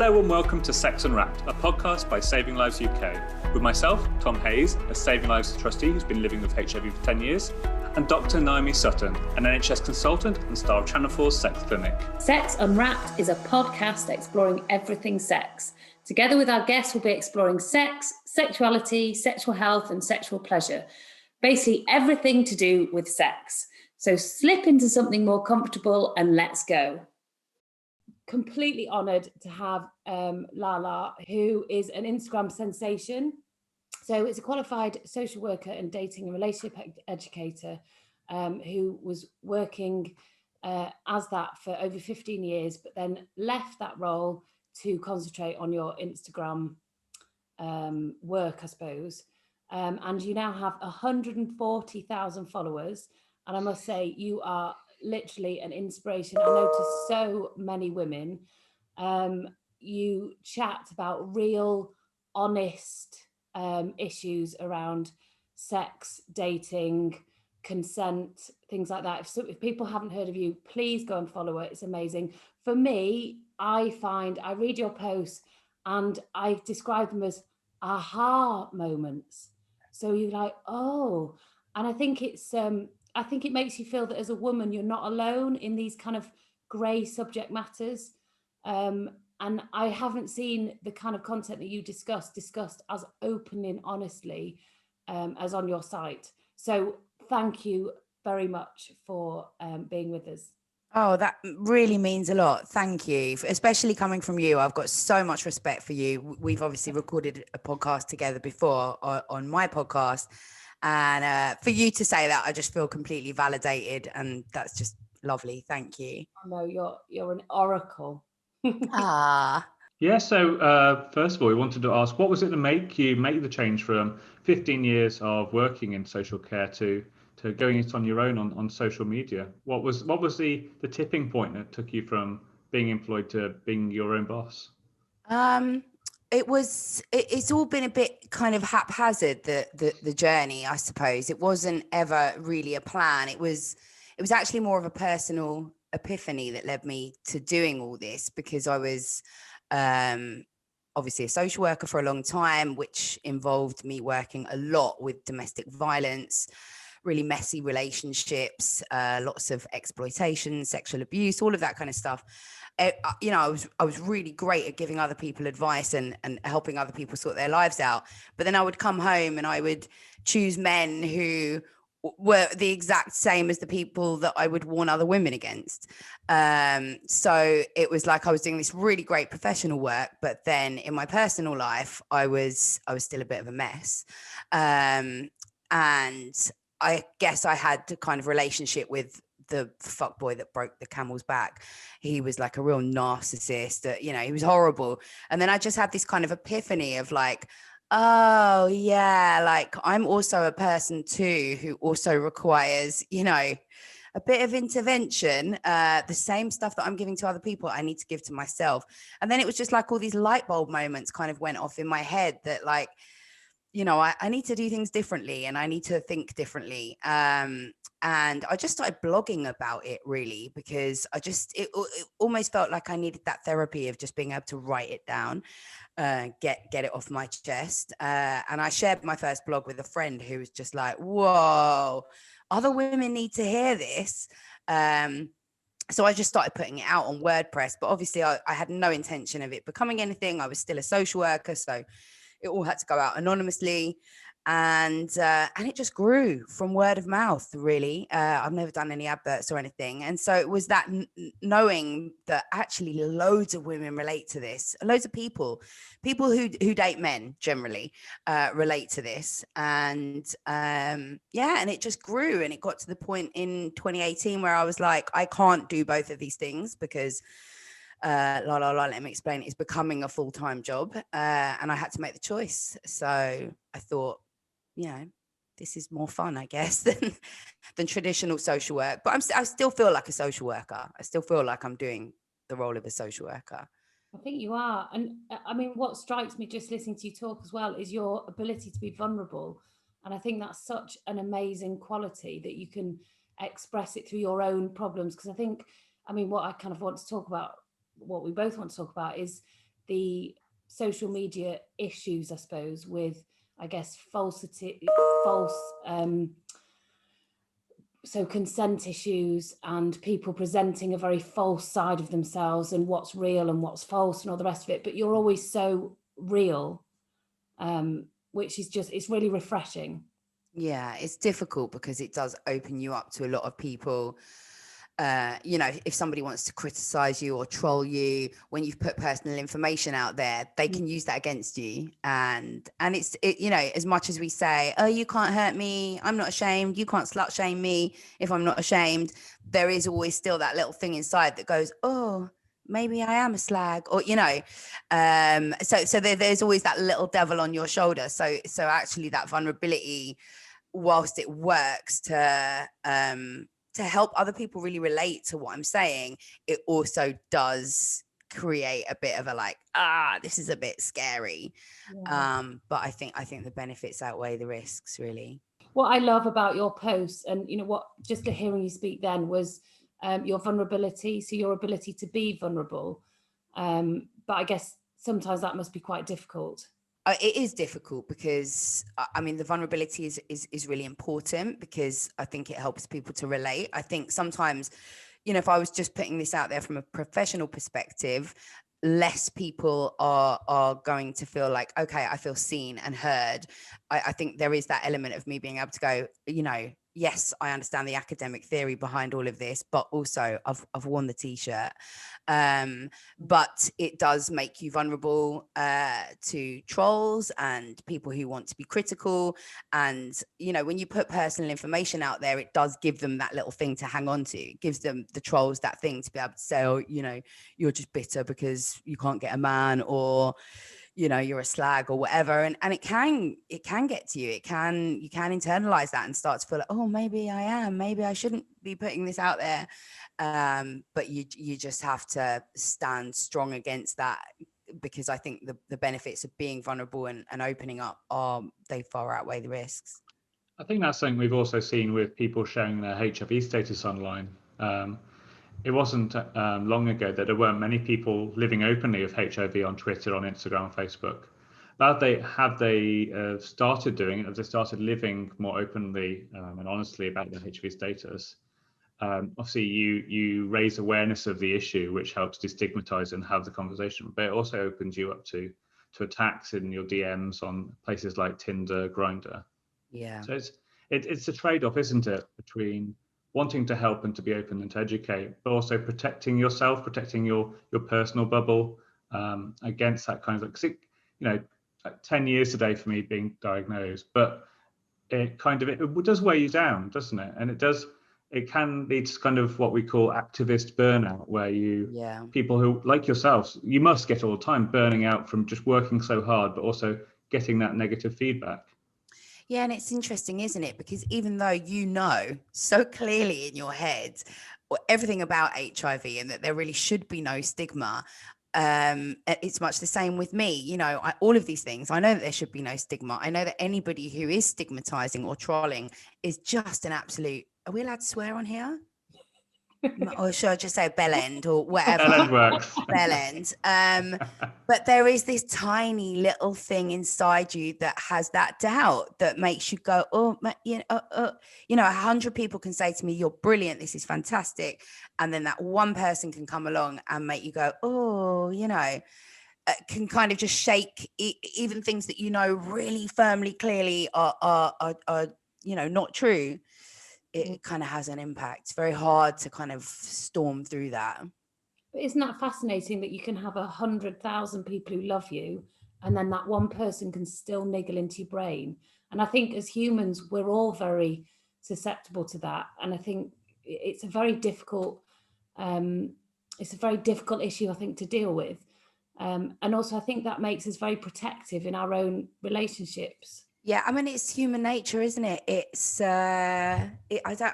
Hello and welcome to Sex Unwrapped, a podcast by Saving Lives UK, with myself, Tom Hayes, a Saving Lives trustee who's been living with HIV for 10 years, and Dr. Naomi Sutton, an NHS consultant and star of Channel 4's Sex Clinic. Sex Unwrapped is a podcast exploring everything sex. Together with our guests, we'll be exploring sex, sexuality, sexual health, and sexual pleasure. Basically, everything to do with sex. So slip into something more comfortable and let's go. Completely honoured to have Lala, who is an Instagram sensation. So it's a qualified social worker and dating and relationship educator who was working as that for over 15 years, but then left that role to concentrate on your Instagram work, I suppose. And you now have 140,000 followers. And I must say, you are literally an inspiration. I know to so many women. You chat about real, honest issues around sex, dating, consent, things like that. If people haven't heard of you, please go and follow her. It's amazing. For me, I read your posts and I describe them as aha moments. So you're like, oh, and I think it makes you feel that as a woman, you're not alone in these kind of grey subject matters. And I haven't seen the kind of content that you discussed as openly and honestly as on your site. So thank you very much for being with us. Oh, that really means a lot. Thank you. Especially coming from you. I've got so much respect for you. We've obviously recorded a podcast together before on my podcast. And for you to say that, I just feel completely validated. And that's just lovely. Thank you. I know you're an oracle. Yeah, so first of all, we wanted to ask, what was it to make the change from 15 years of working in social care to going it on your own on social media? What was the tipping point that took you from being employed to being your own boss? It's all been a bit kind of haphazard, the journey, I suppose. It wasn't ever really a plan. It was actually more of a personal epiphany that led me to doing all this, because I was obviously a social worker for a long time, which involved me working a lot with domestic violence, really messy relationships, lots of exploitation, sexual abuse, all of that kind of stuff. I was really great at giving other people advice and helping other people sort their lives out. But then I would come home and I would choose men who were the exact same as the people that I would warn other women against. So it was like I was doing this really great professional work, but then in my personal life, I was still a bit of a mess. And I guess I had the kind of relationship with the fuckboy that broke the camel's back. He was like a real narcissist, he was horrible. And then I just had this kind of epiphany of like, oh yeah, like I'm also a person too who also requires, a bit of intervention. The same stuff that I'm giving to other people, I need to give to myself. And then it was just like all these light bulb moments kind of went off in my head that like, I need to do things differently and I need to think differently. And I just started blogging about it really, because it almost felt like I needed that therapy of just being able to write it down, get it off my chest. And I shared my first blog with a friend who was just like, whoa, other women need to hear this. So I just started putting it out on WordPress, but obviously I had no intention of it becoming anything. I was still a social worker, so it all had to go out anonymously, and it just grew from word of mouth, really. I've never done any adverts or anything. And so it was that knowing that actually loads of women relate to this, loads of people who date men generally relate to this. And and it just grew, and it got to the point in 2018 where I was like, I can't do both of these things, because Lalalaletmeexplain is becoming a full-time job, and I had to make the choice. So I thought, this is more fun, I guess, than traditional social work. But I still feel like a social worker. I still feel like I'm doing the role of a social worker. I think you are. And I mean, what strikes me just listening to you talk as well is your ability to be vulnerable. And I think that's such an amazing quality, that you can express it through your own problems. Because I think, what I kind of want to talk about, what we both want to talk about, is the social media issues, I suppose, with, I guess, so consent issues and people presenting a very false side of themselves and what's real and what's false and all the rest of it. But you're always so real, which is just, it's really refreshing. Yeah, it's difficult because it does open you up to a lot of people. If somebody wants to criticize you or troll you when you've put personal information out there, they can use that against you. And it's as much as we say, oh, you can't hurt me, I'm not ashamed, you can't slut shame me if I'm not ashamed, there is always still that little thing inside that goes, oh, maybe I am a slag, or so there's always that little devil on your shoulder. So actually that vulnerability, whilst it works to help other people really relate to what I'm saying, it also does create a bit of a this is a bit scary. Yeah. But I think the benefits outweigh the risks, really. What I love about your posts, and just hearing you speak then, was your vulnerability, so your ability to be vulnerable. But I guess sometimes that must be quite difficult. It is difficult because the vulnerability is really important, because I think it helps people to relate. I think sometimes, if I was just putting this out there from a professional perspective, less people are going to feel like, okay, I feel seen and heard. I think there is that element of me being able to go, yes, I understand the academic theory behind all of this, but also I've worn the t-shirt. But it does make you vulnerable to trolls and people who want to be critical. And, when you put personal information out there, it does give them that little thing to hang on to. It gives them, the trolls, that thing to be able to say, oh, you're just bitter because you can't get a man, or you're a slag or whatever. And it can get to you. You can internalize that and start to feel like, oh, maybe I am, maybe I shouldn't be putting this out there. But you just have to stand strong against that, because I think the benefits of being vulnerable and opening up they far outweigh the risks. I think that's something we've also seen with people sharing their HIV status online. It wasn't long ago that there weren't many people living openly with HIV on Twitter, on Instagram, Facebook. But have they started doing it, have they started living more openly and honestly about their HIV status? Obviously, you raise awareness of the issue, which helps destigmatize and have the conversation, but it also opens you up to attacks in your DMs on places like Tinder, Grindr. Yeah. So it's a trade-off, isn't it, between wanting to help and to be open and to educate, but also protecting yourself, protecting your personal bubble against that kind of, because 10 years today for me being diagnosed, but it does weigh you down, doesn't it? And it can lead to kind of what we call activist burnout, where people who, like yourselves, you must get all the time burning out from just working so hard, but also getting that negative feedback. Yeah, and it's interesting, isn't it? Because even though so clearly in your head everything about HIV and that there really should be no stigma, it's much the same with me. All of these things, I know that there should be no stigma. I know that anybody who is stigmatizing or trolling is just an absolute, are we allowed to swear on here? Or should I just say bellend or whatever? Bellend works. Bellend. But there is this tiny little thing inside you that has that doubt that makes you go, 100 people can say to me, you're brilliant, this is fantastic. And then that one person can come along and make you go, can kind of just shake even things that really firmly, clearly are not true. It kind of has an impact. It's very hard to kind of storm through that. But isn't that fascinating that you can have 100,000 people who love you, and then that one person can still niggle into your brain? And I think as humans, we're all very susceptible to that. And I think it's a very difficult issue, I think, to deal with. And also, I think that makes us very protective in our own relationships. Yeah, it's human nature, isn't it? It's I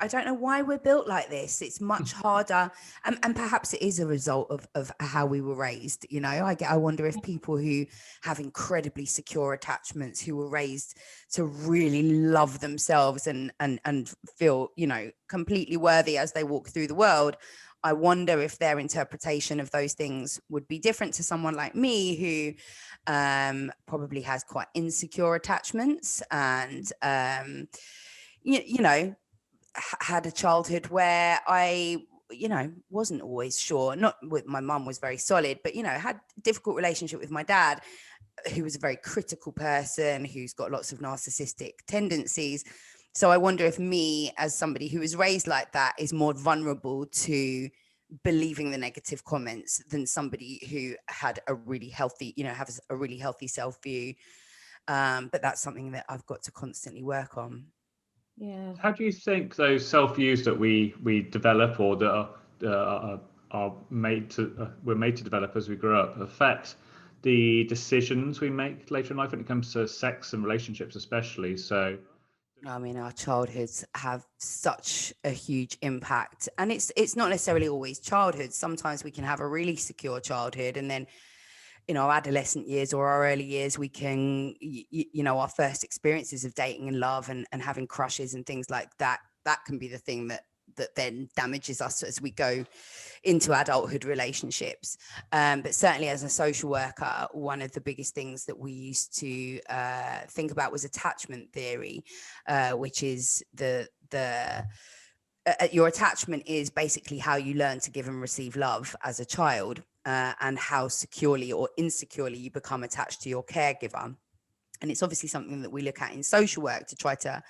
don't know why we're built like this. It's much harder, and perhaps it is a result of how we were raised. I wonder if people who have incredibly secure attachments, who were raised to really love themselves and feel completely worthy as they walk through the world, I wonder if their interpretation of those things would be different to someone like me who probably has quite insecure attachments and, had a childhood where I, wasn't always sure. Not with my mum was very solid, but, had a difficult relationship with my dad, who was a very critical person, who's got lots of narcissistic tendencies. So I wonder if me, as somebody who was raised like that, is more vulnerable to believing the negative comments than somebody who had a really healthy, has a really healthy self-view. But that's something that I've got to constantly work on. Yeah. How do you think those self-views that we develop or that are made to we're made to develop as we grow up affect the decisions we make later in life when it comes to sex and relationships, especially? So, I mean, our childhoods have such a huge impact, and it's not necessarily always childhood. Sometimes we can have a really secure childhood, and then in our adolescent years or our early years, we can, our first experiences of dating and love and having crushes and things like that, that can be the thing that then damages us as we go into adulthood relationships. But certainly as a social worker, one of the biggest things that we used to think about was attachment theory, which is your attachment is basically how you learn to give and receive love as a child, and how securely or insecurely you become attached to your caregiver. And it's obviously something that we look at in social work to try to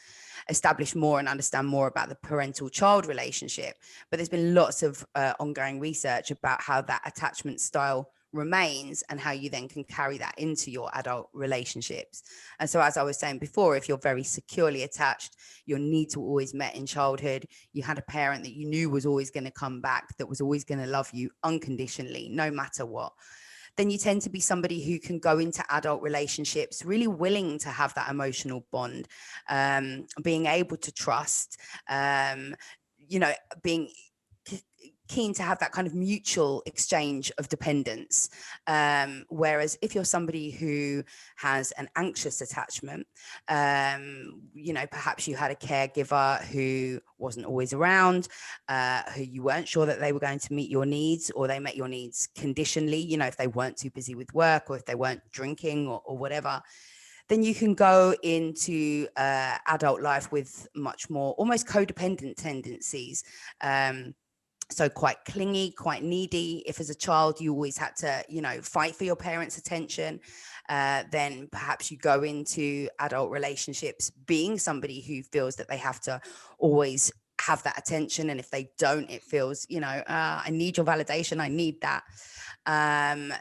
establish more and understand more about the parental-child relationship. But there's been lots of ongoing research about how that attachment style remains and how you then can carry that into your adult relationships. And so, as I was saying before, if you're very securely attached, your needs were always met in childhood, you had a parent that you knew was always going to come back, that was always going to love you unconditionally, no matter what, then you tend to be somebody who can go into adult relationships really willing to have that emotional bond, being able to trust, being keen to have that kind of mutual exchange of dependence. Whereas if you're somebody who has an anxious attachment, perhaps you had a caregiver who wasn't always around, who you weren't sure that they were going to meet your needs, or they met your needs conditionally, if they weren't too busy with work or if they weren't drinking or whatever, then you can go into adult life with much more almost codependent tendencies. So quite clingy, quite needy. If as a child you always had to, fight for your parents' attention, then perhaps you go into adult relationships being somebody who feels that they have to always have that attention. And if they don't, it feels, I need your validation. I need that.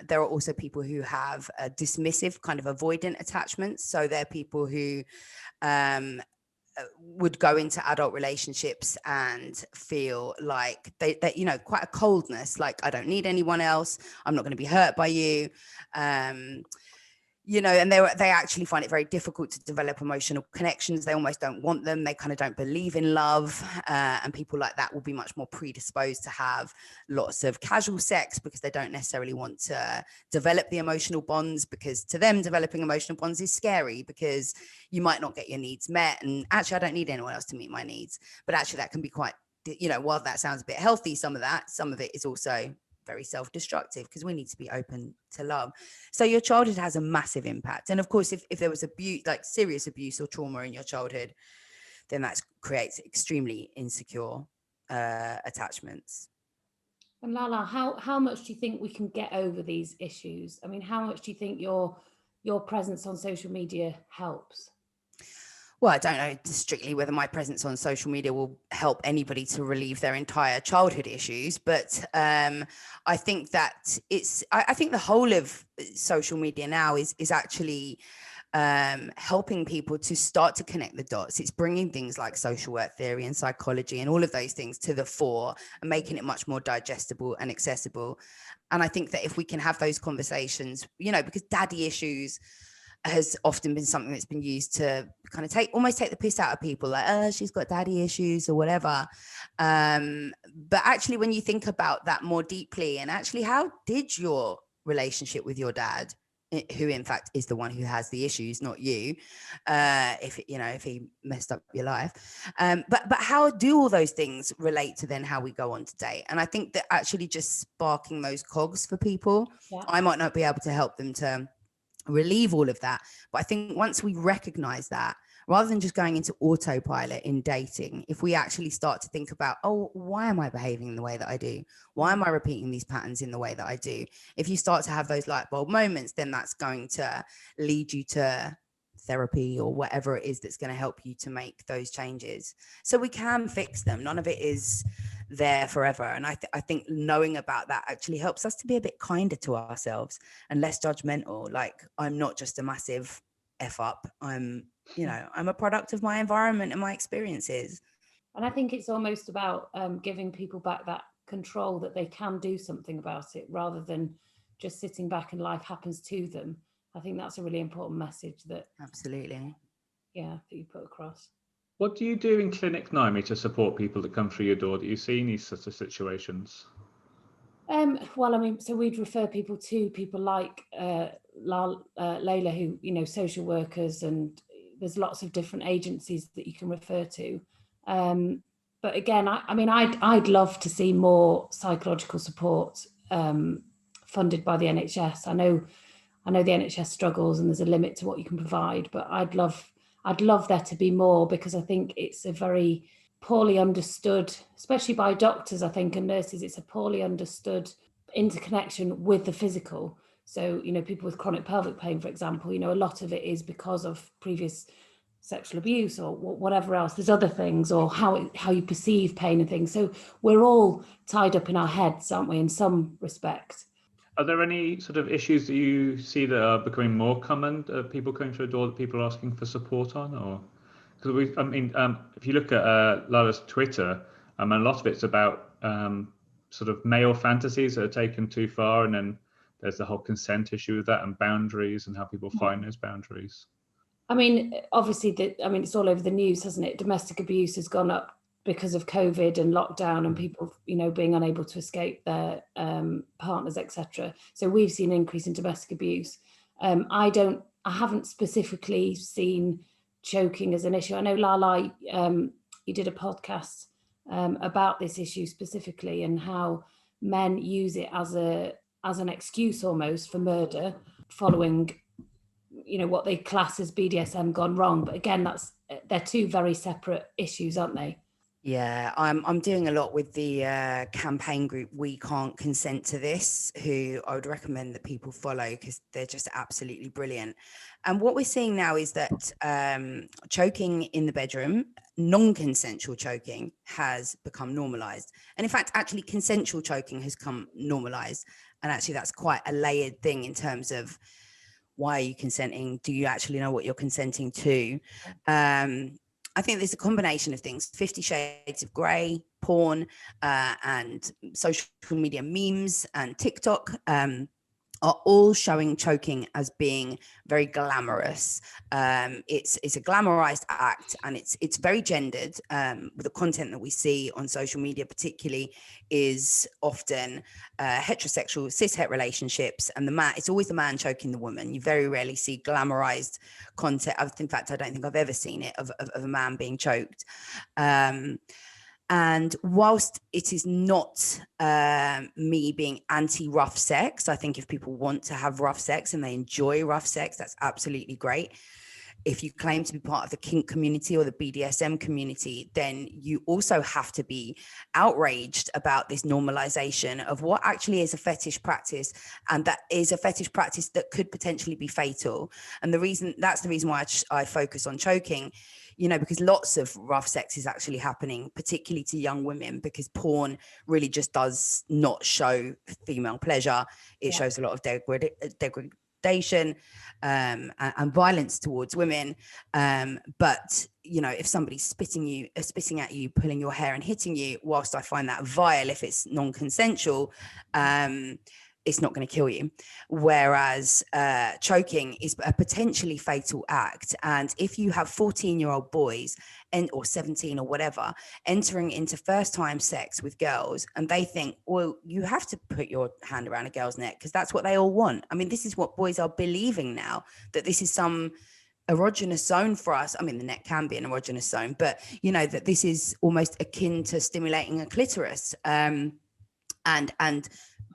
There are also people who have a dismissive kind of avoidant attachments. So they're people who would go into adult relationships and feel like they quite a coldness, like I don't need anyone else, I'm not going to be hurt by you, and they actually find it very difficult to develop emotional connections. They almost don't want them. They kind of don't believe in love, and people like that will be much more predisposed to have lots of casual sex because they don't necessarily want to develop the emotional bonds, because to them developing emotional bonds is scary because you might not get your needs met, and actually I don't need anyone else to meet my needs. But actually that can be quite, while that sounds a bit healthy, some of it is also very self-destructive, because we need to be open to love. So your childhood has a massive impact. And of course, if there was abuse, like serious abuse or trauma in your childhood, then that creates extremely insecure attachments. And Lala, how much do you think we can get over these issues? I mean, how much do you think your presence on social media helps? Well, I don't know strictly whether my presence on social media will help anybody to relieve their entire childhood issues, but I think that I think the whole of social media now is actually helping people to start to connect the dots. It's bringing things like social work theory and psychology and all of those things to the fore and making it much more digestible and accessible. And I think that if we can have those conversations, because daddy issues has often been something that's been used to kind of almost take the piss out of people, like, oh, she's got daddy issues or whatever. But actually, when you think about that more deeply, and actually, how did your relationship with your dad who in fact is the one who has the issues, not you, if he messed up your life. But how do all those things relate to then how we go on to date? And I think that actually just sparking those cogs for people, I might not be able to help them to relieve all of that, but I think once we recognize that, rather than just going into autopilot in dating, if we actually start to think about, oh, why am I behaving in the way that I do? Why am I repeating these patterns in the way that I do? If you start to have those light bulb moments, then that's going to lead you to therapy or whatever it is that's going to help you to make those changes. So we can fix them. None of it is there forever. And I think knowing about that actually helps us to be a bit kinder to ourselves and less judgmental. Like, I'm not just a massive F up. I'm a product of my environment and my experiences. And I think it's almost about giving people back that control, that they can do something about it rather than just sitting back and life happens to them. I think that's a really important message that that you put across. What do you do in clinic, Naomi, to support people that come through your door that you see in these sorts of situations? Well, I mean, so we'd refer people to people like Layla, who, social workers, and there's lots of different agencies that you can refer to. But again, I'd love to see more psychological support funded by the NHS. I know the NHS struggles and there's a limit to what you can provide, but I'd love there to be more, because I think it's a very poorly understood, especially by doctors, I think, and nurses. It's a poorly understood interconnection with the physical. So, people with chronic pelvic pain, for example, a lot of it is because of previous sexual abuse or whatever else. There's other things, or how you perceive pain and things. So we're all tied up in our heads, aren't we, in some respect? Are there any sort of issues that you see that are becoming more common, people coming through a door that people are asking for support on? Or because if you look at Lala's Twitter, a lot of it's about sort of male fantasies that are taken too far, and then there's the whole consent issue with that, and boundaries, and how people find those boundaries. I mean, obviously, it's all over the news, hasn't it? Domestic abuse has gone up because of COVID and lockdown, and people, being unable to escape their partners, etc. So we've seen an increase in domestic abuse. I haven't specifically seen choking as an issue. I know, Lala, you did a podcast about this issue specifically, and how men use it as an excuse almost for murder, following what they class as BDSM gone wrong. But again, they're two very separate issues, aren't they? Yeah, I'm doing a lot with the campaign group We Can't Consent to This, who I would recommend that people follow, because they're just absolutely brilliant. And what we're seeing now is that choking in the bedroom, non-consensual choking, has become normalized. And in fact, actually consensual choking has come normalized. And actually that's quite a layered thing in terms of, why are you consenting? Do you actually know what you're consenting to? I think there's a combination of things: 50 Shades of Grey, porn, and social media memes and TikTok are all showing choking as being very glamorous. It's a glamorized act, and it's very gendered. The content that we see on social media particularly is often heterosexual, cis-het relationships, and it's always the man choking the woman. You very rarely see glamorized content. In fact, I don't think I've ever seen it of a man being choked. And whilst it is not me being anti-rough sex, I think if people want to have rough sex and they enjoy rough sex, that's absolutely great. If you claim to be part of the kink community or the BDSM community, then you also have to be outraged about this normalization of what actually is a fetish practice, and that is a fetish practice that could potentially be fatal. And that's the reason why I focus on choking, because lots of rough sex is actually happening, particularly to young women, because porn really just does not show female pleasure. It shows a lot of degradation and violence towards women. But if somebody's spitting at you, pulling your hair and hitting you, whilst I find that vile if it's non-consensual, it's not going to kill you. Whereas choking is a potentially fatal act. And if you have 14-year-old boys or 17 or whatever, entering into first time sex with girls, and they think, well, you have to put your hand around a girl's neck because that's what they all want. I mean, this is what boys are believing now, that this is some erogenous zone for us. I mean, the neck can be an erogenous zone, but you know, that this is almost akin to stimulating a clitoris. And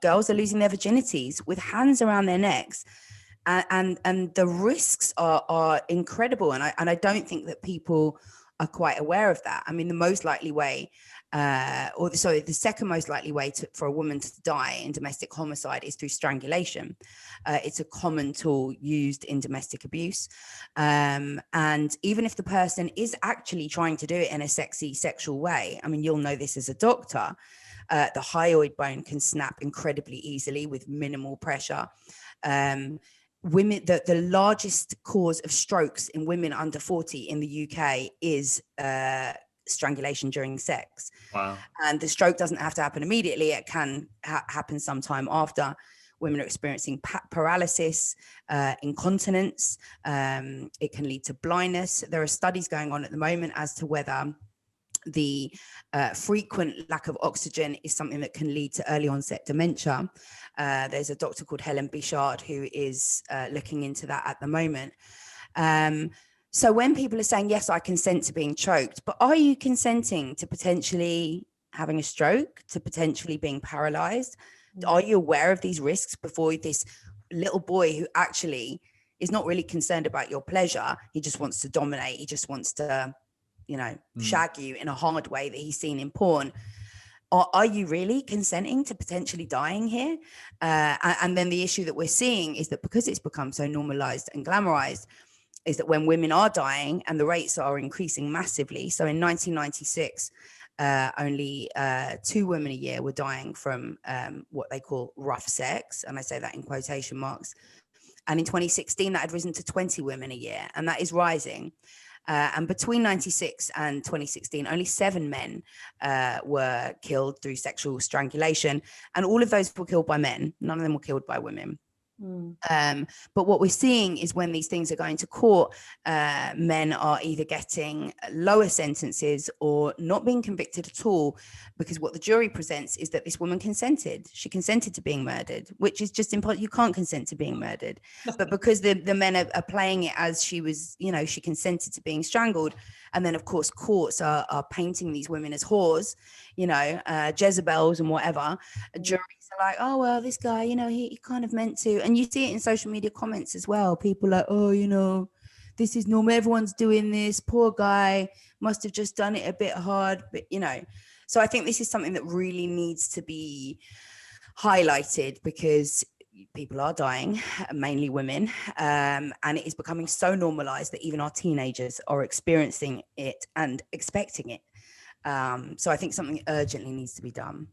girls are losing their virginities with hands around their necks. And the risks are incredible. And I don't think that people are quite aware of that. I mean, the most likely way, the second most likely way for a woman to die in domestic homicide is through strangulation. It's a common tool used in domestic abuse. And even if the person is actually trying to do it in a sexy, sexual way, I mean, you'll know this as a doctor, the hyoid bone can snap incredibly easily with minimal pressure. Women, the largest cause of strokes in women under 40 in the UK is strangulation during sex. Wow. And the stroke doesn't have to happen immediately. It can happen sometime after. Women are experiencing paralysis, incontinence. It can lead to blindness. There are studies going on at the moment as to whether the frequent lack of oxygen is something that can lead to early onset dementia. There's a doctor called Helen Bichard who is looking into that at the moment. So when people are saying, yes, I consent to being choked, but are you consenting to potentially having a stroke, to potentially being paralyzed? Are you aware of these risks before this little boy who actually is not really concerned about your pleasure? He just wants to dominate. He just wants to, shag you in a hard way that he's seen in porn. Or are you really consenting to potentially dying here? And then the issue that we're seeing is that because it's become so normalized and glamorized, is that when women are dying, and the rates are increasing massively. So in 1996, only 2 women a year were dying from what they call rough sex. And I say that in quotation marks. And in 2016, that had risen to 20 women a year, and that is rising. And between 96 and 2016, only 7 men were killed through sexual strangulation. And all of those were killed by men. None of them were killed by women. But what we're seeing is when these things are going to court, men are either getting lower sentences or not being convicted at all, because what the jury presents is that this woman consented. She consented to being murdered, which is just impossible. You can't consent to being murdered. But because the men are playing it as she was, she consented to being strangled. And then, of course, courts are painting these women as whores, Jezebels and whatever. Juries are like, oh, well, this guy, he kind of meant to. And you see it in social media comments as well. People like, oh, this is normal. Everyone's doing this. Poor guy must have just done it a bit hard. But, so I think this is something that really needs to be highlighted, because people are dying, mainly women, and it is becoming so normalized that even our teenagers are experiencing it and expecting it. So I think something urgently needs to be done.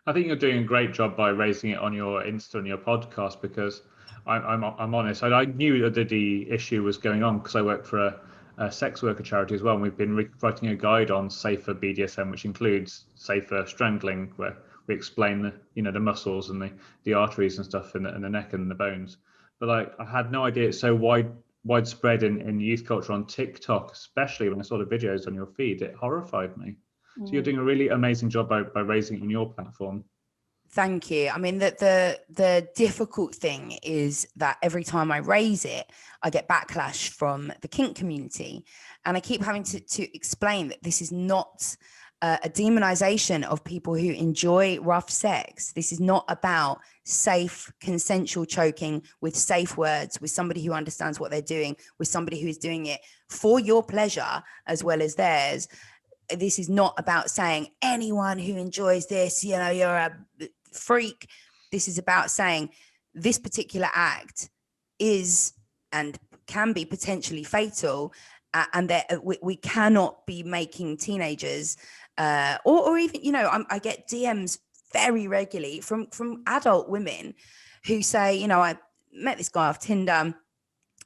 I think you're doing a great job by raising it on your Insta and your podcast, because I'm honest. I knew that the issue was going on because I work for a sex worker charity as well, and we've been writing a guide on safer BDSM, which includes safer strangling, where we explain the muscles and the arteries and stuff in the neck and the bones. But I had no idea it's so widespread in youth culture on TikTok, especially when I saw the videos on your feed. It horrified me. So you're doing a really amazing job by raising it on your platform. Thank you. I mean, the difficult thing is that every time I raise it, I get backlash from the kink community. And I keep having to explain that this is not a demonization of people who enjoy rough sex. This is not about safe, consensual choking with safe words, with somebody who understands what they're doing, with somebody who is doing it for your pleasure as well as theirs. This is not about saying anyone who enjoys this, you're a freak. This is about saying this particular act is and can be potentially fatal, and that we cannot be making teenagers or even, I get DMs very regularly from adult women who say, I met this guy off Tinder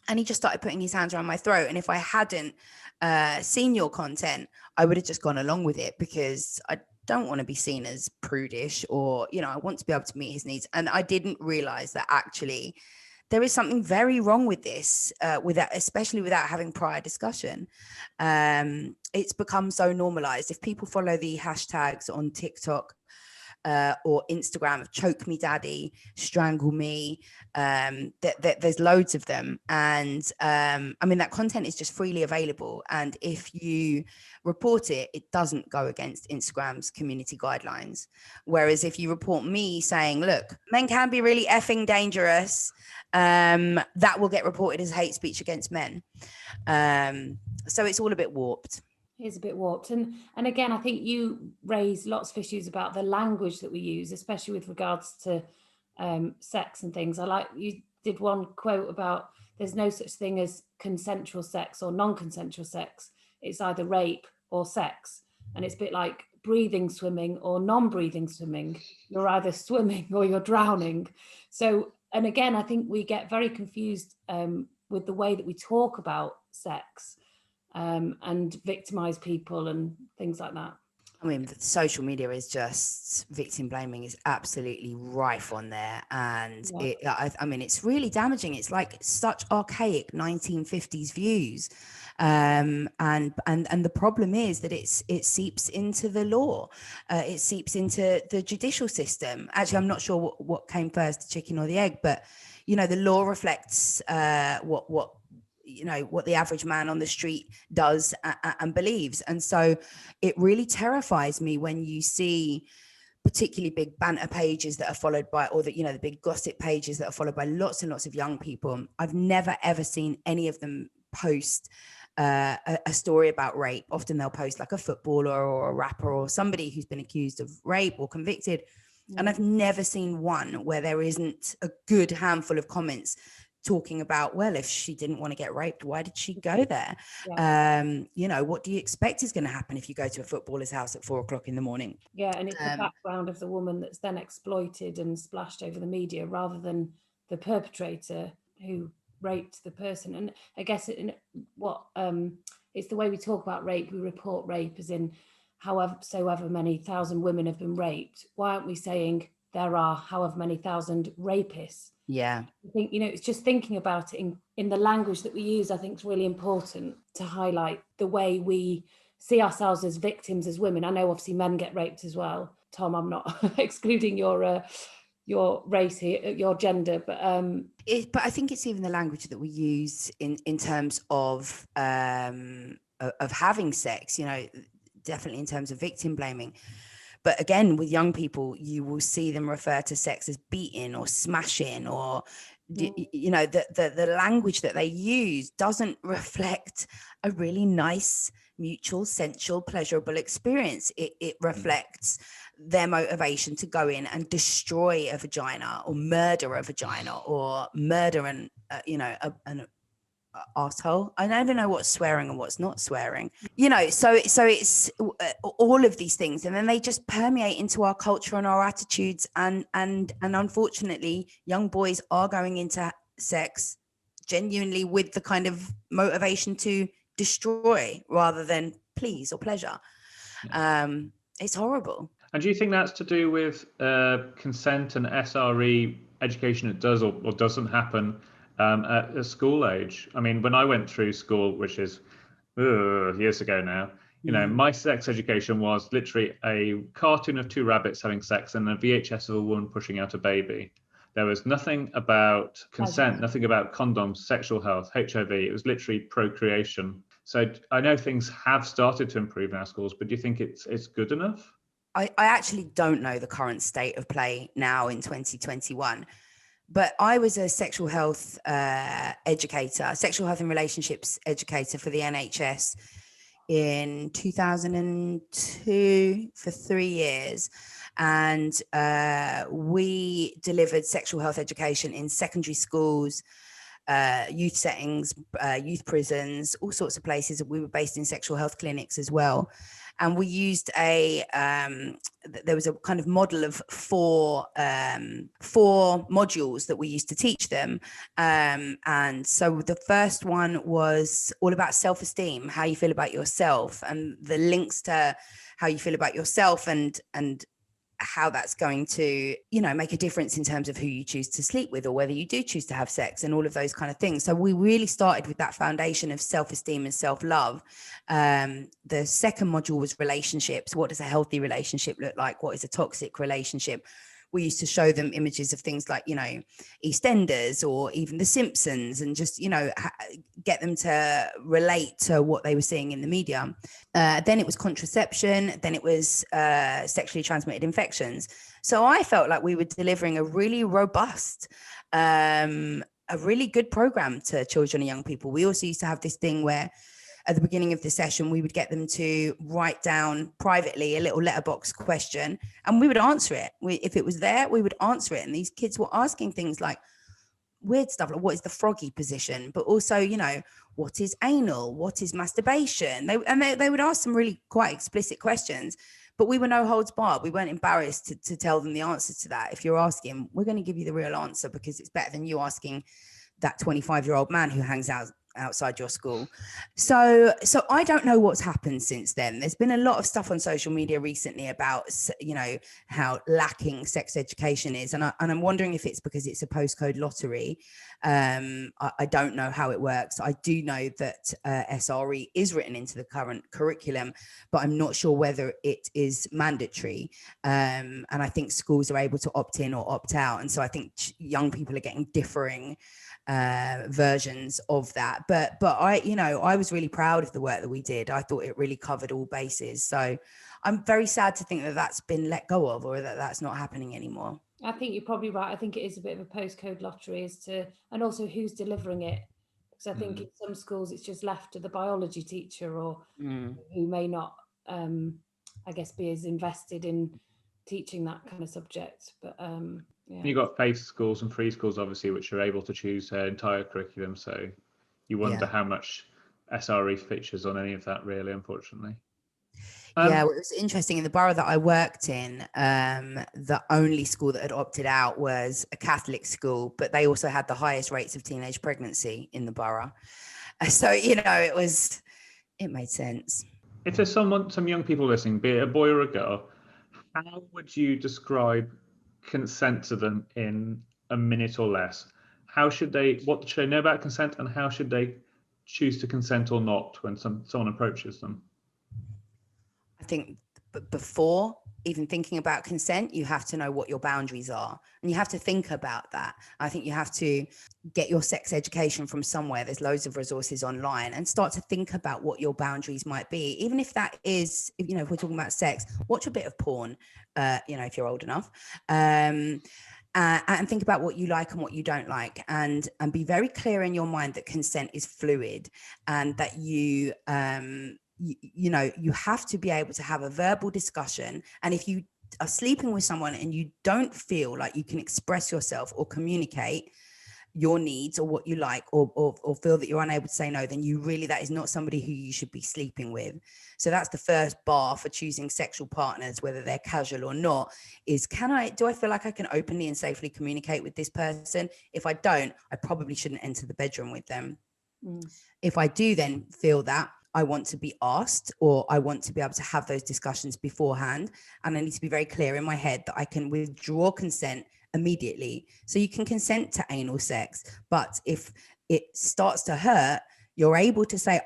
and he just started putting his hands around my throat. And if I hadn't seen your content, I would have just gone along with it, because I don't want to be seen as prudish, or, I want to be able to meet his needs. And I didn't realize that actually there is something very wrong with this, especially without having prior discussion. It's become so normalized. If people follow the hashtags on TikTok or Instagram of choke me daddy, strangle me, there's loads of them. And I mean, that content is just freely available. And if you report it, it doesn't go against Instagram's community guidelines. Whereas if you report me saying, look, men can be really effing dangerous, that will get reported as hate speech against men. So it's all a bit warped. Is a bit warped. And again, I think you raise lots of issues about the language that we use, especially with regards to sex and things. I like you did one quote about there's no such thing as consensual sex or non-consensual sex. It's either rape or sex. And it's a bit like breathing swimming or non-breathing swimming. You're either swimming or you're drowning. So, and again, I think we get very confused with the way that we talk about sex. And victimize people and things like that. I mean, social media is just, victim blaming is absolutely rife on there. And I mean, it's really damaging. It's like such archaic 1950s views. And the problem is that it seeps into the law. It seeps into the judicial system. Actually, I'm not sure what came first, the chicken or the egg, but, you know, the law reflects what the average man on the street does and believes. And so it really terrifies me when you see particularly big banter pages that are followed by, or that, you know, the big gossip pages that are followed by lots and lots of young people. I've never, ever seen any of them post a story about rape. Often they'll post like a footballer or a rapper or somebody who's been accused of rape or convicted. And I've never seen one where there isn't a good handful of comments talking about, well, if she didn't want to get raped, why did she go there? You know, what do you expect is going to happen if you go to a footballer's house at 4:00 in the morning? Yeah, and it's the background of the woman that's then exploited and splashed over the media rather than the perpetrator who raped the person. And I guess it's the way we talk about rape. We report rape as in however many thousand women have been raped. Why aren't we saying there are however many thousand rapists? Yeah. I think, you know, it's just thinking about it in the language that we use, I think it's really important to highlight the way we see ourselves as victims as women. I know obviously men get raped as well. Tom, I'm not excluding your race here, your gender, but I think it's even the language that we use in terms of having sex, you know, definitely in terms of victim blaming. But again, with young people, you will see them refer to sex as beating or smashing, or, you know, the language that they use doesn't reflect a really nice, mutual, sensual, pleasurable experience. It reflects their motivation to go in and destroy a vagina or murder a vagina or murder an asshole. I don't even know what's swearing and what's not swearing, you know, so it's all of these things, and then they just permeate into our culture and our attitudes, and unfortunately young boys are going into sex genuinely with the kind of motivation to destroy rather than please or pleasure. It's horrible. And do you think that's to do with consent and SRE education that does or doesn't happen at a school age? I mean, when I went through school, which is years ago now, you know, my sex education was literally a cartoon of two rabbits having sex and a VHS of a woman pushing out a baby. There was nothing about consent, nothing about condoms, sexual health, HIV. It was literally procreation. So I know things have started to improve in our schools, but do you think it's good enough? I actually don't know the current state of play now in 2021. But I was a sexual health educator, sexual health and relationships educator for the NHS in 2002 for 3 years. And we delivered sexual health education in secondary schools, youth settings, youth prisons, all sorts of places. We were based in sexual health clinics as well. And we used there was a kind of model of four modules that we used to teach them. And so the first one was all about self-esteem, how you feel about yourself, and the links to how you feel about yourself and how that's going to, make a difference in terms of who you choose to sleep with or whether you do choose to have sex and all of those kind of things. So we really started with that foundation of self-esteem and self-love. The second module was relationships. What does a healthy relationship look like? What is a toxic relationship? We used to show them images of things like, EastEnders or even The Simpsons, and just, get them to relate to what they were seeing in the media. Then it was contraception. Then it was sexually transmitted infections. So I felt like we were delivering a really robust, a really good program to children and young people. We also used to have this thing where at the beginning of the session, we would get them to write down privately a little letterbox question, and we would answer it. If it was there, we would answer it. And these kids were asking things like weird stuff, like what is the froggy position, but also, what is anal? What is masturbation? They would ask some really quite explicit questions, but we were no holds barred. We weren't embarrassed to tell them the answer to that. If you're asking, we're going to give you the real answer, because it's better than you asking that 25-year-old man who hangs outside your school. So I don't know what's happened since then. There's been a lot of stuff on social media recently about, how lacking sex education is. And I'm wondering if it's because it's a postcode lottery. I don't know how it works. I do know that SRE is written into the current curriculum, but I'm not sure whether it is mandatory. And I think schools are able to opt in or opt out. And so I think young people are getting differing versions of that, but I was really proud of the work that we did. I thought it really covered all bases. So I'm very sad to think that that's been let go of, or that that's not happening anymore. I think you're probably right. I think it is a bit of a postcode lottery and also who's delivering it, because I think in some schools it's just left to the biology teacher or who may not be as invested in teaching that kind of subject. But yeah. You've got faith schools and free schools, obviously, which are able to choose their entire curriculum. So you wonder how much SRE features on any of that, really, unfortunately. Well, it was interesting. In the borough that I worked in, the only school that had opted out was a Catholic school, but they also had the highest rates of teenage pregnancy in the borough. So, it made sense. If there's some young people listening, be it a boy or a girl, how would you describe consent to them in a minute or less? What should they know about consent, and how should they choose to consent or not when someone approaches them? I think before even thinking about consent, you have to know what your boundaries are, and you have to think about that. I think you have to get your sex education from somewhere. There's loads of resources online, and start to think about what your boundaries might be. Even if that is, if we're talking about sex, watch a bit of porn, if you're old enough. And think about what you like and what you don't like, and be very clear in your mind that consent is fluid, and that you have to be able to have a verbal discussion. And if you are sleeping with someone and you don't feel like you can express yourself or communicate your needs or what you like, or feel that you're unable to say no, then that is not somebody who you should be sleeping with. So that's the first bar for choosing sexual partners, whether they're casual or not, is do I feel like I can openly and safely communicate with this person? If I don't, I probably shouldn't enter the bedroom with them. If I do then feel that I want to be asked, or I want to be able to have those discussions beforehand, and I need to be very clear in my head that I can withdraw consent immediately. So you can consent to anal sex, but if it starts to hurt, you're able to say,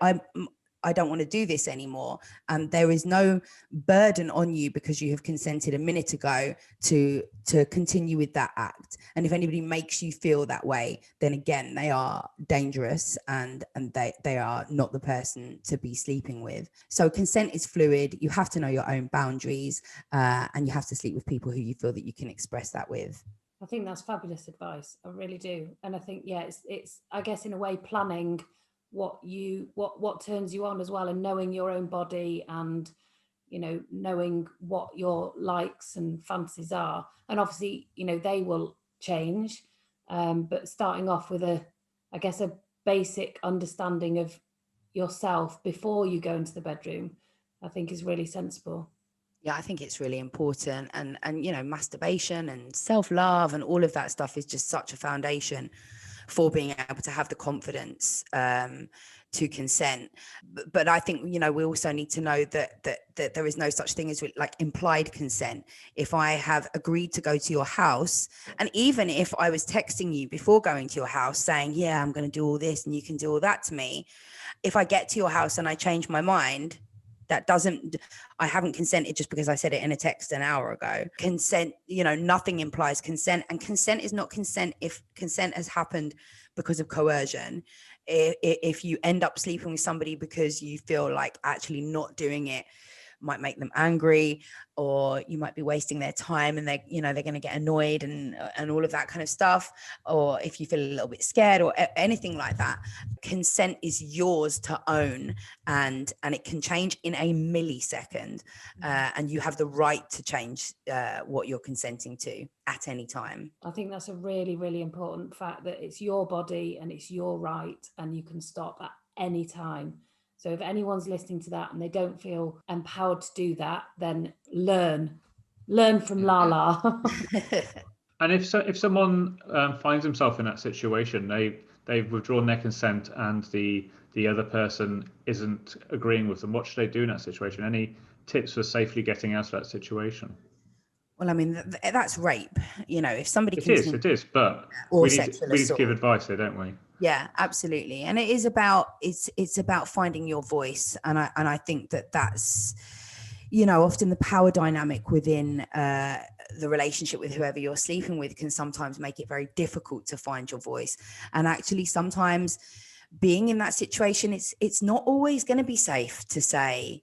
I don't want to do this anymore. And there is no burden on you, because you have consented a minute ago to continue with that act. And if anybody makes you feel that way, then again, they are dangerous, and they are not the person to be sleeping with. So consent is fluid. You have to know your own boundaries, and you have to sleep with people who you feel that you can express that with. I think that's fabulous advice. I really do. And I think, it's I guess in a way planning what turns you on as well, and knowing your own body, and knowing what your likes and fantasies are. And obviously they will change, but starting off with a basic understanding of yourself before you go into the bedroom, I think is really sensible. Yeah, I think it's really important. And masturbation and self-love and all of that stuff is just such a foundation for being able to have the confidence to consent. But I think, you know, we also need to know that there is no such thing as like implied consent. If I have agreed to go to your house, and even if I was texting you before going to your house saying, yeah, I'm going to do all this and you can do all that to me, if I get to your house and I change my mind, I haven't consented just because I said it in a text an hour ago. Consent, you know, nothing implies consent, and consent is not consent if consent has happened because of coercion. If you end up sleeping with somebody because you feel like actually not doing it might make them angry, or you might be wasting their time and they're going to get annoyed and all of that kind of stuff, or if you feel a little bit scared or anything like that, consent is yours to own, and it can change in a millisecond, and you have the right to change what you're consenting to at any time. I think that's a really, really important fact, that it's your body and it's your right, and you can stop at any time. So if anyone's listening to that and they don't feel empowered to do that, then learn from Lala. And if someone finds himself in that situation, they've withdrawn their consent and the other person isn't agreeing with them, what should they do in that situation? Any tips for safely getting out of that situation? Well, I mean, that's rape. You know, if somebody it is, but we need to give advice there, don't we? Yeah, absolutely. And it is about, it's about finding your voice. And I think that's, you know, often the power dynamic within the relationship with whoever you're sleeping with can sometimes make it very difficult to find your voice. And actually sometimes being in that situation, it's not always going to be safe to say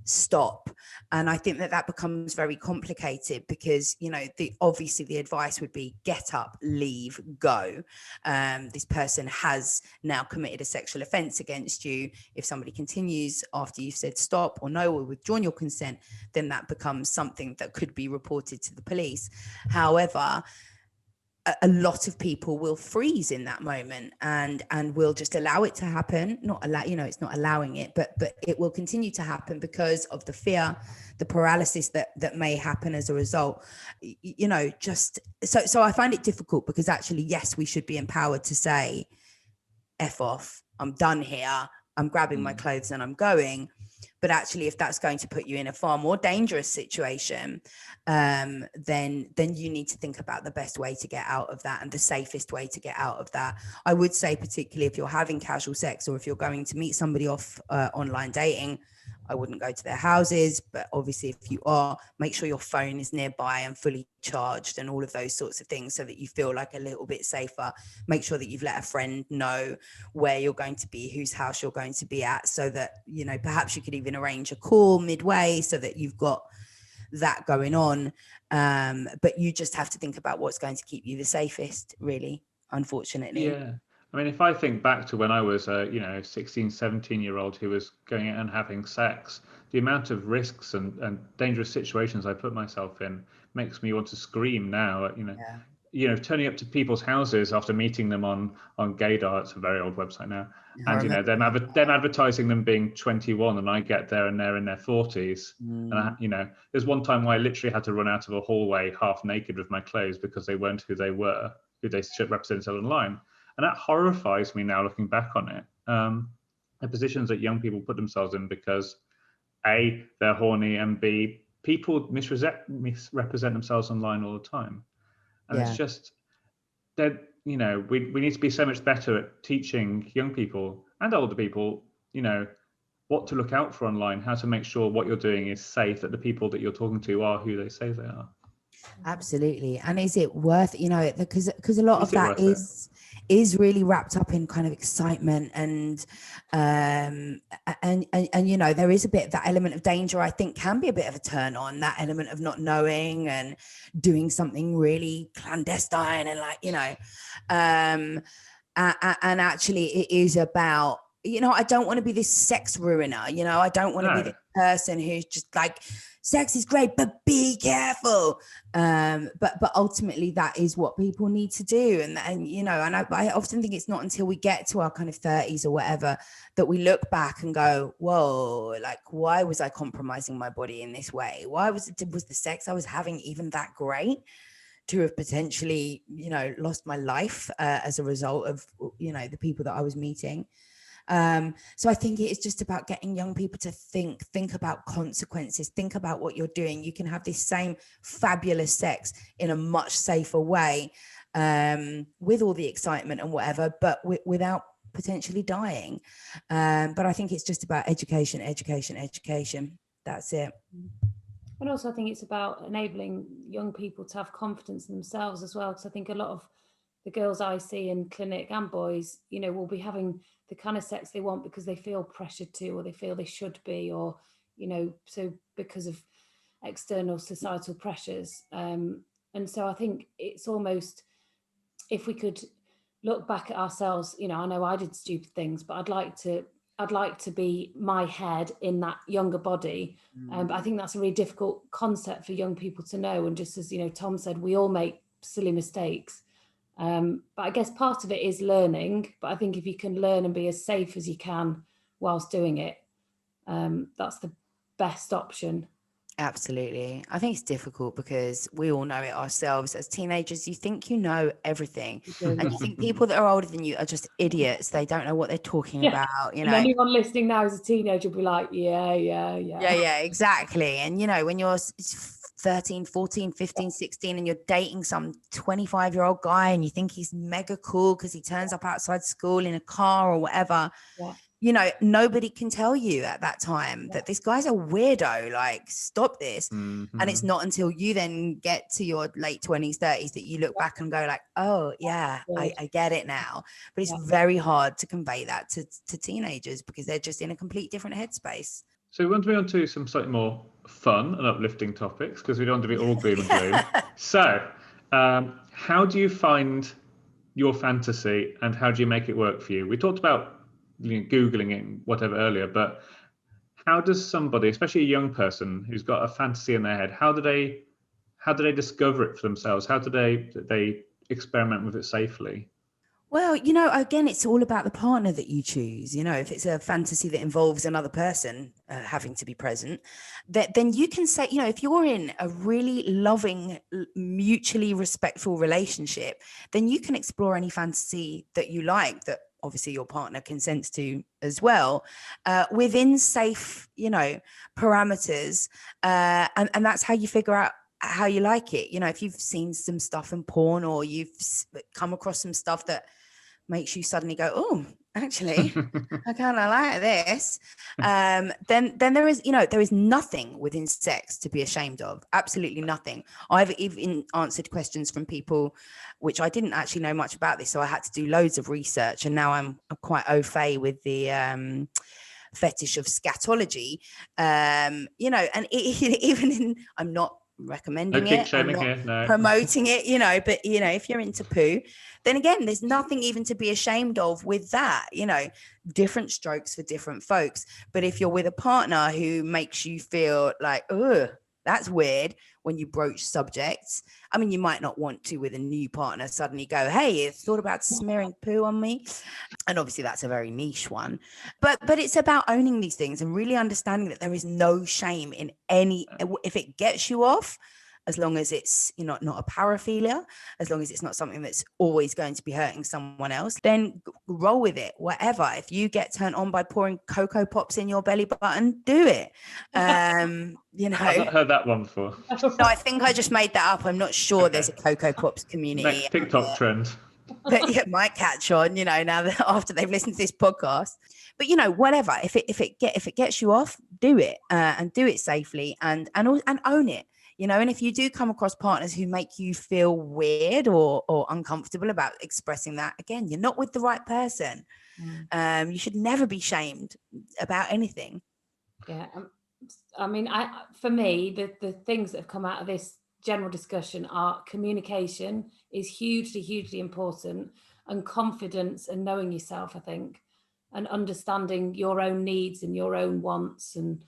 stop. And I think that becomes very complicated because, you know, obviously the advice would be get up, leave, go. This person has now committed a sexual offense against you. If somebody continues after you've said stop or no or withdrawn your consent, then that becomes something that could be reported to the police. However, a lot of people will freeze in that moment and will just allow it to happen. It's not allowing it, but it will continue to happen because of the fear, the paralysis that may happen as a result. You know, just so I find it difficult because actually, yes, we should be empowered to say, F off, I'm done here, I'm grabbing my clothes and I'm going. But actually, if that's going to put you in a far more dangerous situation, then you need to think about the best way to get out of that and the safest way to get out of that. I would say, particularly if you're having casual sex or if you're going to meet somebody off online dating, I wouldn't go to their houses. But obviously, if you are, make sure your phone is nearby and fully charged and all of those sorts of things so that you feel like a little bit safer. Make sure that you've let a friend know where you're going to be, whose house you're going to be at, so that, you know, perhaps you could even arrange a call midway so that you've got that going on. But you just have to think about what's going to keep you the safest, really, unfortunately. Yeah. I mean, if I think back to when I was a 16, 17-year-old who was going out and having sex, the amount of risks and dangerous situations I put myself in makes me want to scream now. Turning up to people's houses after meeting them on Gaydar, it's a very old website now, and them advertising them being 21, and I get there and they're in their 40s. And there's one time where I literally had to run out of a hallway half naked with my clothes because they weren't who they were, who they should represent online. And that horrifies me now looking back on it. The positions that young people put themselves in because A, they're horny, and B, people misrepresent themselves online all the time. And it's just that, we need to be so much better at teaching young people and older people, what to look out for online, how to make sure what you're doing is safe, that the people that you're talking to are who they say they are. Absolutely. And is it worth, because a lot of that is really wrapped up in kind of excitement and there is a bit of that element of danger, I think, can be a bit of a turn on, that element of not knowing and doing something really clandestine and and actually it is about, I don't want to be this sex ruiner, I don't want to be the person who's just like, sex is great, but be careful. But ultimately that is what people need to do. And I often think it's not until we get to our kind of 30s or whatever that we look back and go, whoa, like, why was I compromising my body in this way? Why was the sex I was having even that great to have potentially, lost my life as a result of, the people that I was meeting? So I think it is just about getting young people to think about consequences, think about what you're doing. You can have this same fabulous sex in a much safer way, with all the excitement and whatever, but without potentially dying. But I think it's just about education. That's it. And also I think it's about enabling young people to have confidence in themselves as well, because I think a lot of the girls I see in clinic and boys, you know, will be having the kind of sex they want because they feel pressured to, or they feel they should be, or, you know, so because of external societal pressures. And so I think it's almost, if we could look back at ourselves, you know, I know I did stupid things, but I'd like to be my head in that younger body. But I think that's a really difficult concept for young people to know. And just as, you know, Tom said, we all make silly mistakes. But I guess part of it is learning. But I think if you can learn and be as safe as you can whilst doing it, that's the best option. Absolutely. I think it's difficult because we all know it ourselves. As teenagers, you think you know everything. And you think people that are older than you are just idiots. They don't know what they're talking about, you know. And anyone listening now as a teenager will be like, yeah, exactly. And, you know, when you're 13, 14, 15, 16 and you're dating some 25-year-old guy and you think he's mega cool because he turns up outside school in a car or whatever. Yeah. You know, nobody can tell you at that time that this guy's a weirdo, like, stop this. Mm-hmm. And it's not until you then get to your late 20s, 30s that you look back and go like, oh, yeah, I get it now. But it's very hard to convey that to teenagers because they're just in a complete different headspace. So we want to move on to some slightly more fun and uplifting topics because we don't want to be all gloom and gloom. So how do you find your fantasy and how do you make it work for you? We talked about Googling it and whatever earlier, but how does somebody, especially a young person who's got a fantasy in their head, how do they discover it for themselves? How do they experiment with it safely? Well, you know, again, it's all about the partner that you choose. You know, if it's a fantasy that involves another person having to be present, then you can say, you know, if you're in a really loving, mutually respectful relationship, then you can explore any fantasy that you like, that obviously your partner consents to as well, within safe, you know, parameters. And that's how you figure out how you like it. You know, if you've seen some stuff in porn or you've come across some stuff that makes you suddenly go, oh, actually, I kind of like this. Then there is nothing within sex to be ashamed of. Absolutely nothing. I've even answered questions from people, which I didn't actually know much about this. So I had to do loads of research. And now I'm quite au fait with the fetish of scatology. You know, and I'm not recommending it, I'm not promoting it, you know, but you know, if you're into poo, then again, there's nothing even to be ashamed of with that. You know, different strokes for different folks. But if you're with a partner who makes you feel like, oh, that's weird, when you broach subjects, I mean, you might not want to with a new partner suddenly go, hey, you thought about smearing poo on me? And obviously that's a very niche one, but it's about owning these things and really understanding that there is no shame in any, if it gets you off, as long as it's, you know, not a paraphilia, as long as it's not something that's always going to be hurting someone else, then roll with it, whatever. If you get turned on by pouring Cocoa Pops in your belly button, do it. You know, I've not heard that one before. No, I think I just made that up. I'm not sure. Okay. There's a Cocoa Pops community. Next TikTok trend. But it might catch on, you know, now that after they've listened to this podcast. But you know, whatever. If it gets you off, do it and do it safely and own it. You know, and if you do come across partners who make you feel weird or uncomfortable about expressing that, again, you're not with the right person. You should never be shamed about anything. Yeah. I mean, for me, the things that have come out of this general discussion are communication is hugely, hugely important, and confidence and knowing yourself, I think, and understanding your own needs and your own wants, and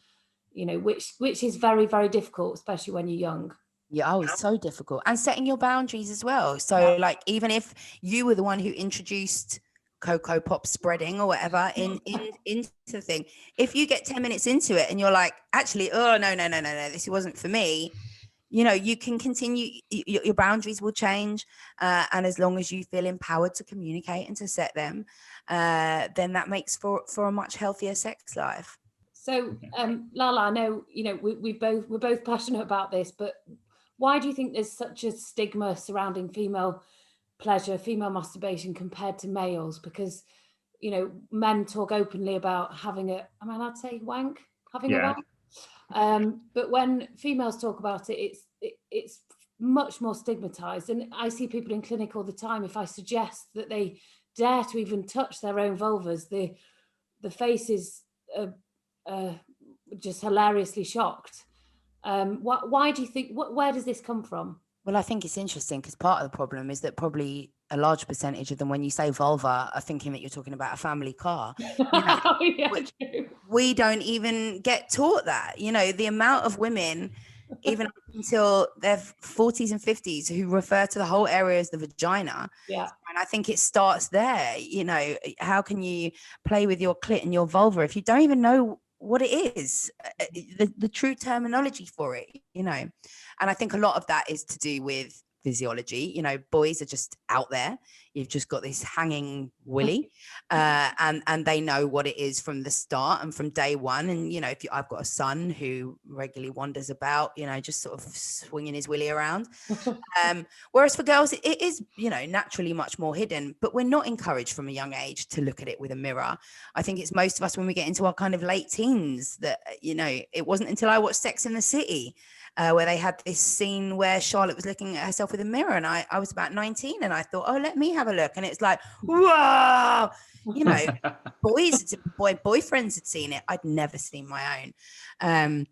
you know, which is very, very difficult, especially when you're young. Yeah, it's so difficult. And setting your boundaries as well. So like, even if you were the one who introduced Cocoa Pop spreading or whatever into the thing, if you get 10 minutes into it and you're like, actually, oh, no, this wasn't for me, You know, you can continue, your boundaries will change, and as long as you feel empowered to communicate and to set them, then that makes for a much healthier sex life. So Lala, I know, you know, we're both passionate about this, but why do you think there's such a stigma surrounding female pleasure, female masturbation compared to males? Because, you know, men talk openly about having a, I mean, I'd say wank, having a wank. But when females talk about it, it's much more stigmatized. And I see people in clinic all the time. If I suggest that they dare to even touch their own vulvas, the face is just hilariously shocked. Why do you think? Where does this come from? Well, I think it's interesting because part of the problem is that probably a large percentage of them, when you say vulva, are thinking that you're talking about a family car. You know, we don't even get taught that. You know, the amount of women, even up until their 40s and 50s, who refer to the whole area as the vagina. Yeah. And I think it starts there. You know, how can you play with your clit and your vulva if you don't even know what it is, the true terminology for it, you know? And I think a lot of that is to do with physiology. You know, boys are just out there. You've just got this hanging willy, and they know what it is from the start and from day one. And, you know, I've got a son who regularly wanders about, you know, just sort of swinging his willy around. Whereas for girls, it is, you know, naturally much more hidden, but we're not encouraged from a young age to look at it with a mirror. I think it's most of us when we get into our kind of late teens that, you know, it wasn't until I watched Sex and the City where they had this scene where Charlotte was looking at herself with a mirror, and I was about 19 and I thought, oh, let me have a look. And it's like, whoa, you know, boyfriends had seen it. I'd never seen my own.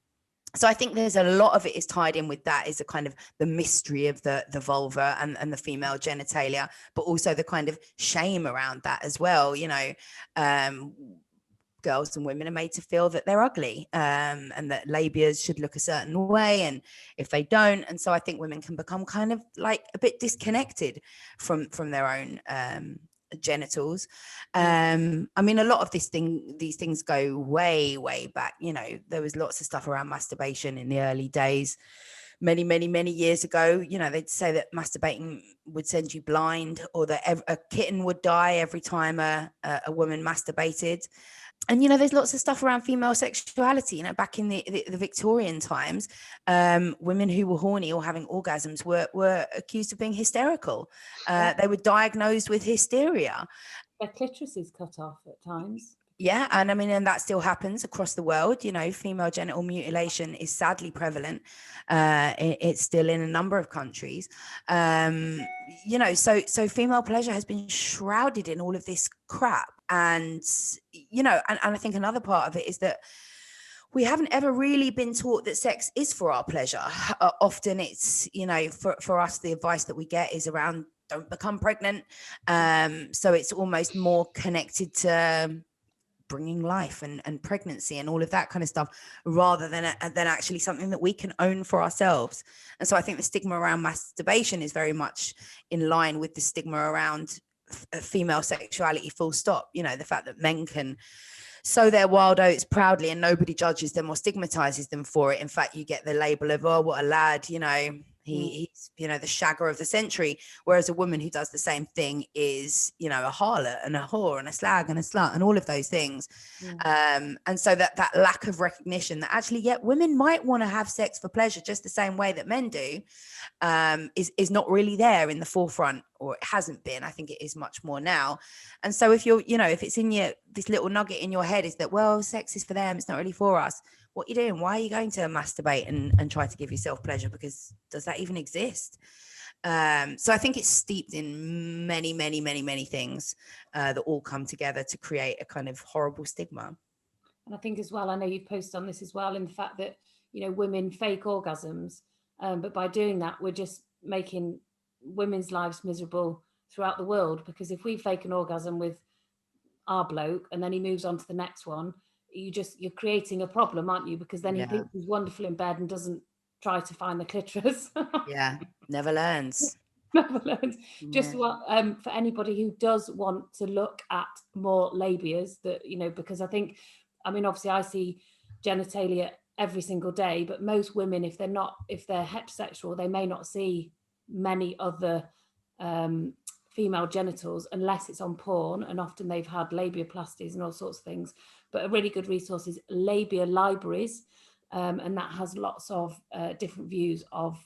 So I think there's a lot of it is tied in with that, is a kind of the mystery of the vulva and the female genitalia, but also the kind of shame around that as well. You know, girls and women are made to feel that they're ugly, and that labias should look a certain way, and if they don't. And so I think women can become kind of like a bit disconnected from their own genitals. I mean, a lot of these things go way back. You know, there was lots of stuff around masturbation in the early days, many years ago. You know, they'd say that masturbating would send you blind, or that a kitten would die every time a woman masturbated. And, you know, there's lots of stuff around female sexuality. You know, back in the Victorian times, women who were horny or having orgasms were accused of being hysterical. They were diagnosed with hysteria. Their clitoris is cut off at times. Yeah, and I mean, and that still happens across the world. You know, female genital mutilation is sadly prevalent. It's still in a number of countries. You know, so female pleasure has been shrouded in all of this crap. And, you know, and I think another part of it is that we haven't ever really been taught that sex is for our pleasure. Often it's, you know, for us, the advice that we get is around don't become pregnant. So it's almost more connected to bringing life and pregnancy and all of that kind of stuff, rather than actually something that we can own for ourselves. And so I think the stigma around masturbation is very much in line with the stigma around female sexuality, full stop. You know, the fact that men can sow their wild oats proudly and nobody judges them or stigmatizes them for it. In fact, you get the label of, oh, what a lad, you know, he's, you know, the shagger of the century. Whereas a woman who does the same thing is, you know, a harlot and a whore and a slag and a slut and all of those things. And so that lack of recognition that actually, yeah, women might want to have sex for pleasure just the same way that men do, is not really there in the forefront, or it hasn't been. I think it is much more now. And so if you're, you know, if it's in this little nugget in your head is that, well, sex is for them, it's not really for us. What are you doing? Why are you going to masturbate and try to give yourself pleasure? Because does that even exist? So I think it's steeped in many things that all come together to create a kind of horrible stigma. And I think as well, I know you've posted on this as well, in the fact that, you know, women fake orgasms, but by doing that, we're just making women's lives miserable throughout the world. Because if we fake an orgasm with our bloke and then he moves on to the next one, you're creating a problem, aren't you? Because then he thinks he's wonderful in bed and doesn't try to find the clitoris. Never learns. Just what for anybody who does want to look at more labias, that, you know, because I think, I mean, obviously I see genitalia every single day, but most women, if they're heterosexual, they may not see many other female genitals unless it's on porn, and often they've had labiaplasties and all sorts of things. But a really good resource is Labia Libraries, and that has lots of different views of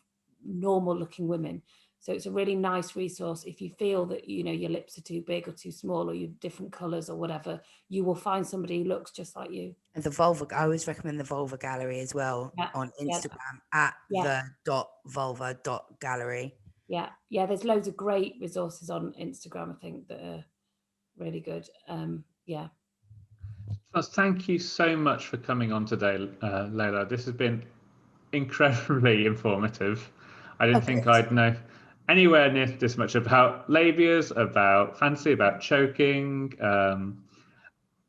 normal looking women. So it's a really nice resource. If you feel that, you know, your lips are too big or too small, or you've different colours or whatever, you will find somebody who looks just like you. And the vulva, I always recommend the vulva gallery as well, on Instagram at the.vulva.gallery. Yeah, there's loads of great resources on Instagram, I think, that are really good. Well, thank you so much for coming on today, Layla. This has been incredibly informative. I didn't think I'd know anywhere near this much about labias, about fantasy, about choking.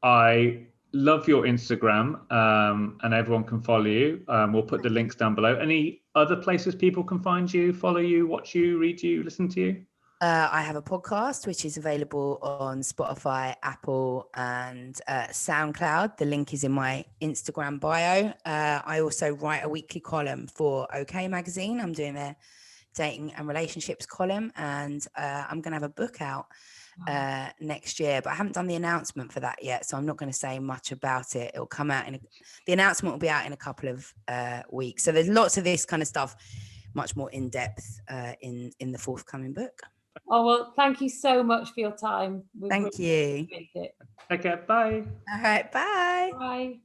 I love your Instagram, and everyone can follow you. We'll put the links down below. Any other places people can find you, follow you, watch you, read you, listen to you? I have a podcast which is available on Spotify, Apple, and SoundCloud. The link is in my Instagram bio. I also write a weekly column for OK Magazine. I'm doing their dating and relationships column, and I'm going to have a book out next year, but I haven't done the announcement for that yet, so I'm not going to say much about it. It'll come out the announcement will be out in a couple of weeks. So there's lots of this kind of stuff, much more in depth in the forthcoming book. Oh, well, thank you so much for your time. Thank you. Take care. Bye. All right. Bye. Bye.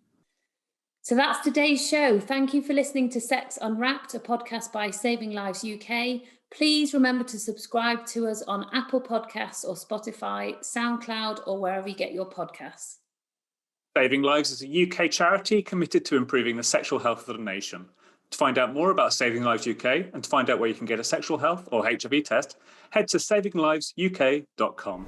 So that's today's show. Thank you for listening to Sex Unwrapped, a podcast by Saving Lives UK. Please remember to subscribe to us on Apple Podcasts or Spotify, SoundCloud, or wherever you get your podcasts. Saving Lives is a UK charity committed to improving the sexual health of the nation. To find out more about Saving Lives UK and to find out where you can get a sexual health or HIV test, head to savinglivesuk.com.